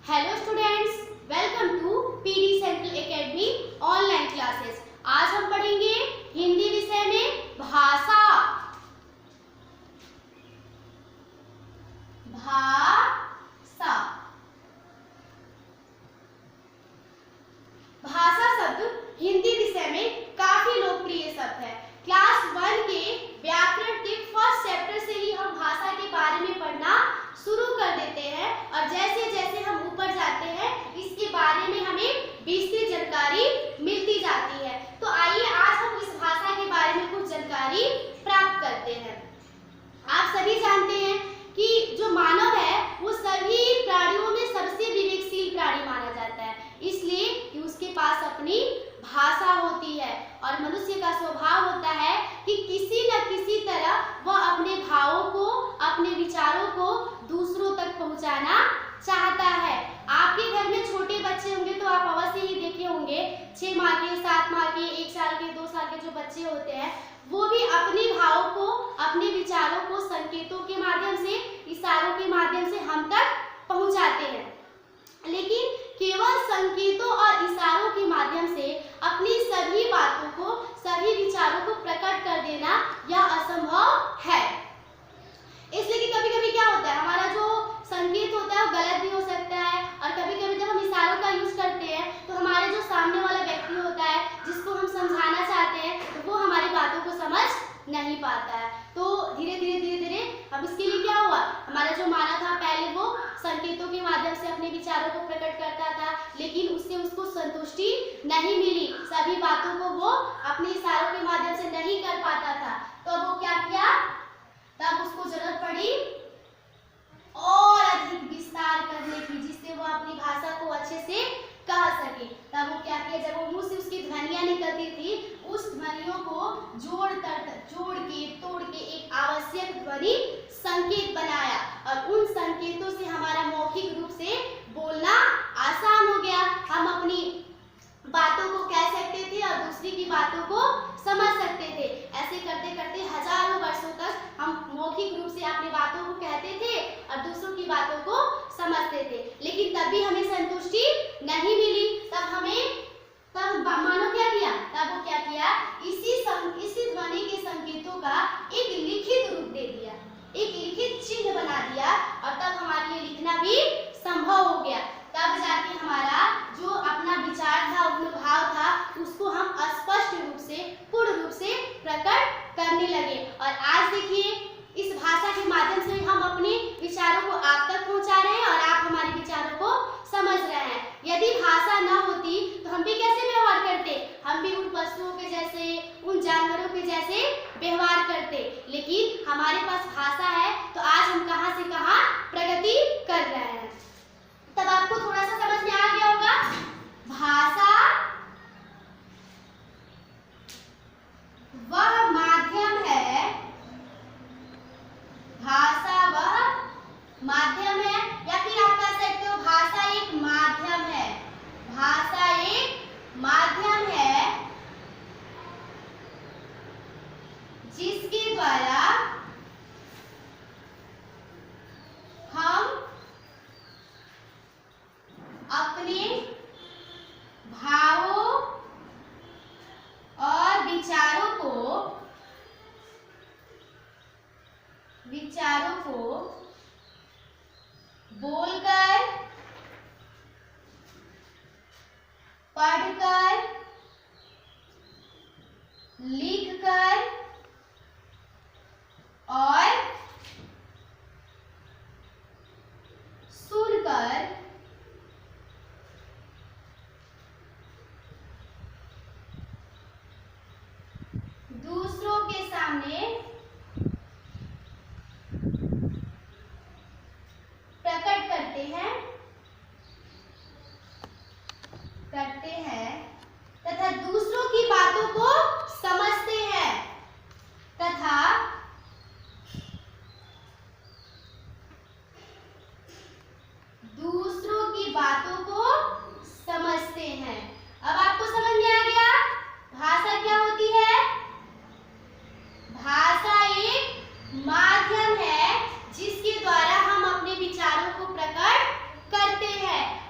Hello students, welcome to PD Central Academy online classes. आज हम पढ़ेंगे हिंदी विषय में भाषा। भाषा भाषा शब्द हिंदी विषय में काफी लोकप्रिय शब्द है। क्लास 1 के व्याकरण के फर्स्ट चैप्टर से ही हम भाषा के बारे में पढ़ना शुरू कर देते हैं और जैसे जैसे हम ऊपर जाते हैं इसके बारे में हमें विस्तृत जानकारी मिलती जाती है। तो आइए आज हम इस भाषा के बारे में कुछ जानकारी प्राप्त करते हैं। आप सभी जानते हैं कि जो मानव है वो सभी प्राणियों में सबसे विवेकशील प्राणी माना जाता है, इसलिए कि उसके पास अपनी भाषा होती है और मनुष्य का स्वभाव होता है कि किसी न किसी तरह वह अपने भावों को, अपने विचारों को दूसरों तक पहुंचाना चाहता है। आपके घर में छोटे बच्चे होंगे तो आप अवश्य ही देखे होंगे 6 माह के, 7 माह के, 1 साल के, 2 साल के जो बच्चे होते हैं वो भी अपने भावों को, अपने विचारों को संकेतों के माध्यम से, इशारों के माध्यम से हम तक पहुंचाते हैं। लेकिन केवल संकेतों और इशारों के माध्यम से अपनी सभी बातों को, सभी विचारों को प्रकट कर देना यह असंभव है। इसलिए कि कभी-कभी क्या होता है, हमारा जो संकेत होता है वो गलत भी हो सकता है और कभी-कभी जब हम इशारों का यूज करते हैं तो हमारे जो सामने वाला व्यक्ति होता है जिसको हम समझाना चाहते हैं तो वो हमारी बातों को समझ नहीं पाता है। तो धीरे धीरे अब इसके लिए क्या हुआ, हमारा जो मानव था पहले वो संकेतों के माध्यम से अपने विचारों को प्रकट करता था, लेकिन उससे उसको संतुष्टि नहीं मिली, सभी बातों को वो अपने इशारों के माध्यम से नहीं कर पाता था। तो वो क्या किया, तब उसको जरूरत पड़ी और अधिक विस्तार करने की, जिससे वो अपनी भाषा को अच्छे से कह सके। तब वो क्या किया, जब वो मुंह से उसकी ध्वनियां निकलती थी उस ध्वनियों को जोड़ के तोड़ के एक आवश्यक ध्वनि संकेत बनाया और उन संकेतों से हमारा मौखिक रूप से बोलना आसान हो गया। हम अपनी बातों को कह सकते थे और दूसरी की बातों को समझ सकते थे। ऐसे करते करते हजारों वर्षों तक हम मौखिक रूप से अपनी बातों को कहते थे और दूसरों की बातों को समझते थे, लेकिन तब भी हमें संतुष्टि नहीं मिली। तब मानो क्या किया, तब वो क्या किया, इसी ध्वनि के संकेतों का एक लिखित रूप दे दिया, एक लिखित चिन्ह बना दिया और तब हमारे लिए लिखना भी संभव हो गया। तब जाके हमारा जो अपना विचार था, भाव था, उसको हम स्पष्ट रूप से, पूर्ण रूप से प्रकट करने लगे। और आज देखिए इस भाषा के माध्यम से हम अपने विचारों को आप तक पहुंचा रहे हैं और आप हमारे विचारों को समझ रहे हैं। यदि भाषा न होती तो हम भी कैसे व्यवहार करते, हम भी उन पशुओं के जैसे, उन जानवरों के जैसे व्यवहार करते, लेकिन हमारे पास भाषा है तो आज हम कहां से कहां प्रगति कर रहे हैं। तब आपको थोड़ा सा समझ में आ गया होगा, भाषा वह माध्यम है, भाषा वह माध्यम है, या फिर आप कह सकते हो भाषा एक माध्यम है। भाषा एक माध्यम है जिसके द्वारा हम अपने भावों और विचारों को बोलकर, पढ़कर, लिखकर और सुनकर दूसरों के सामने प्रकट करते हैं तथा दूसरों की बातों को समझते हैं तथा दूसरों की बातों को समझते हैं। अब आपको समझ में आ गया भाषा क्या होती है। भाषा एक माध्यम है जिसके द्वारा हम अपने विचारों को प्रकट करते हैं।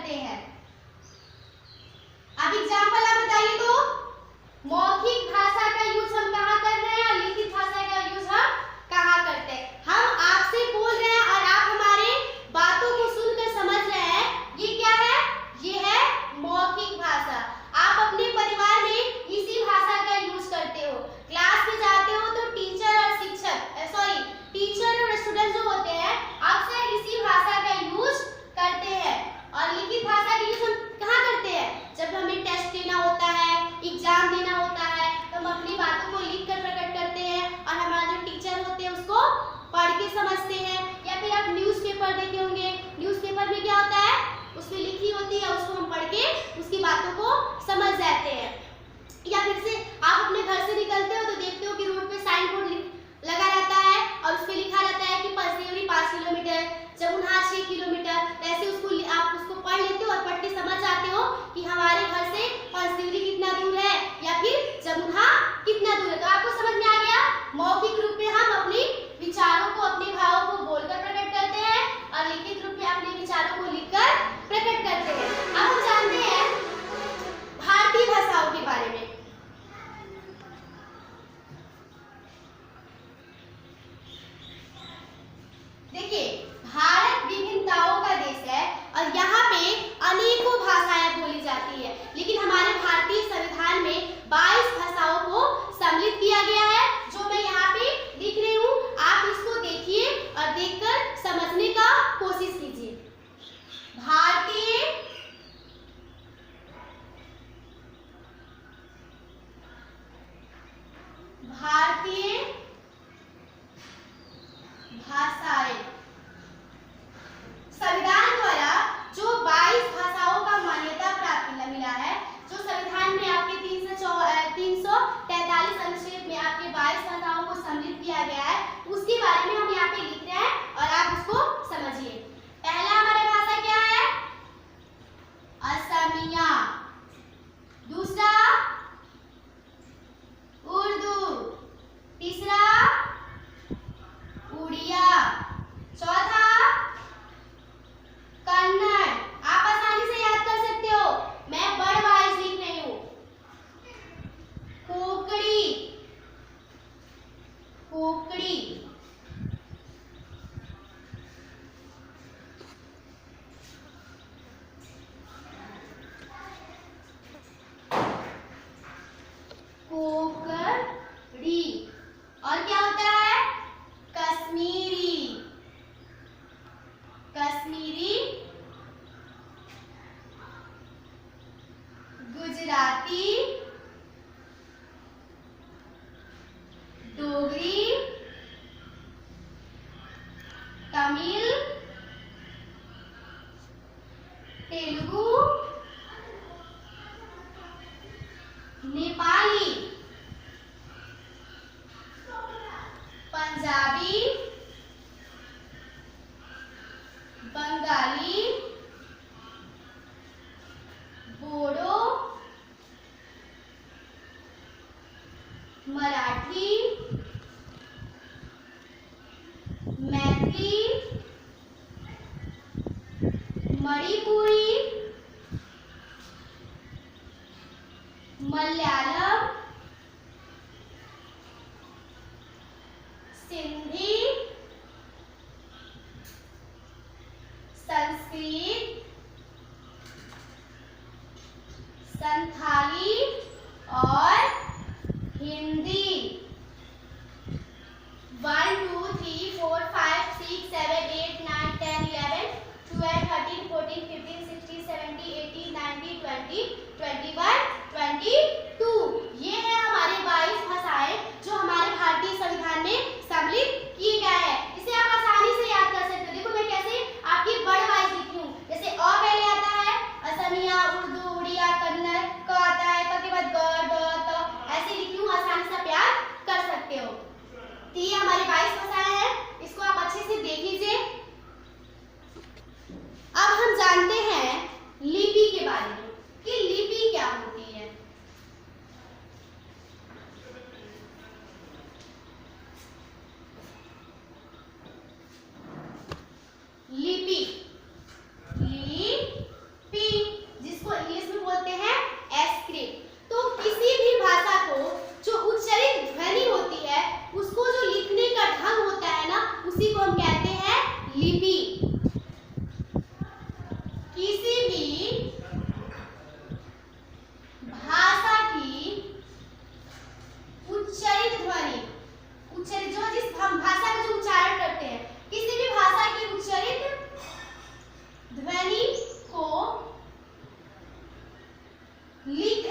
करते हैं। अब एग्जाम्पल आप बताइए तो, मौखिक भाषा का यूज हम कहाँ कर रहे हैं और लिखित भाषा का यूज हम कहाँ करते हैं। हम आपसे बोल रहे हैं और आप हमारे बातों को सुनकर समझ रहे हैं, ये क्या है? ये है मौखिक भाषा। आप अपने परिवार में इसी भाषा का यूज करते हो। क्लास में जाते हो तो टीचर और टीचर और स्टूडेंट जो होते हैं अक्सर इसी भाषा का यूज करते हैं। और लिखित भाषा का यूज हम कहाँ करते हैं? जब हमें टेस्ट देना होता है, एग्जाम देना होता है, तो हम अपनी बातों को लिख कर प्रकट करते हैं और हमारे जो टीचर होते हैं उसको पढ़ के समझते हैं। या फिर आप न्यूज़पेपर देखे होंगे, न्यूज़पेपर में क्या होता है? उसमें लिखी होती है, उसको हम पढ़ के उसकी बातों को समझ जाते हैं। या फिर से आप अपने घर से निकलते हो तो देखते हो कि रोड पे साइन बोर्ड लगा रहता है और उस पे लिखा रहता है कि पंचदेवरी 5 किलोमीटर, जमुना 6 किलोमीटर। ऐसे उसको आप उसको पढ़ लेते हो और पढ़ के समझ जाते हो कि हमारे घर से पंचदेवरी कितना दूर है या फिर जमुना कितना दूर है। तो आपको समझ में आ गया, मौखिक रूप में हम अपने विचारों को, अपने भावों को बोलकर प्रकट करते हैं और लिखित रूप में अपने विचारों को लिखकर प्रकट करते हैं। अब हम जानते हैं भारतीय भाषाओं के बारे में। देखिए, भारत विभिन्नताओं का देश है और यहाँ पे अनेकों भाषाएं बोली जाती है, लेकिन हमारे भारतीय संविधान में 22 भाषाओं को सम्मिलित किया गया है, जो मैं यहाँ पे लिख रही हूँ। आप इसको देखिए और देखकर समझने का कोशिश कीजिए। भारतीय भाषाएं। संविधान द्वारा जो 22 भाषाओं का मान्यता प्राप्त मिला है, जो संविधान में आपके 343 अनुच्छेद में आपके 22 भाषाओं को सम्मिलित किया गया है, उसके बारे में हम यहाँ पे लिख रहे हैं और आप उसको समझिए। पहला हमारा भाषा क्या है? असमिया। दूसरा उर्दू। तीसरा उड़िया। चौथा कन्नड़। आप आसानी से याद कर सकते हो, मैं वर्ड वाइज लिख रही हूँ। कोंकणी। और क्या होता है? कश्मीरी। गुजराती। डोगरी। तमिल। तेलुगु। नेपाली। पंजाबी। बंगाली। बोडो। मराठी। मैथिली। मणिपुरी। मलयालम। सिंधी। संस्कृत। संथाली और हिंदी। 1 2 3 4 5 6 7 8 9 10 11 12 13 14 15 16 17 18 19 20 21 22 लिख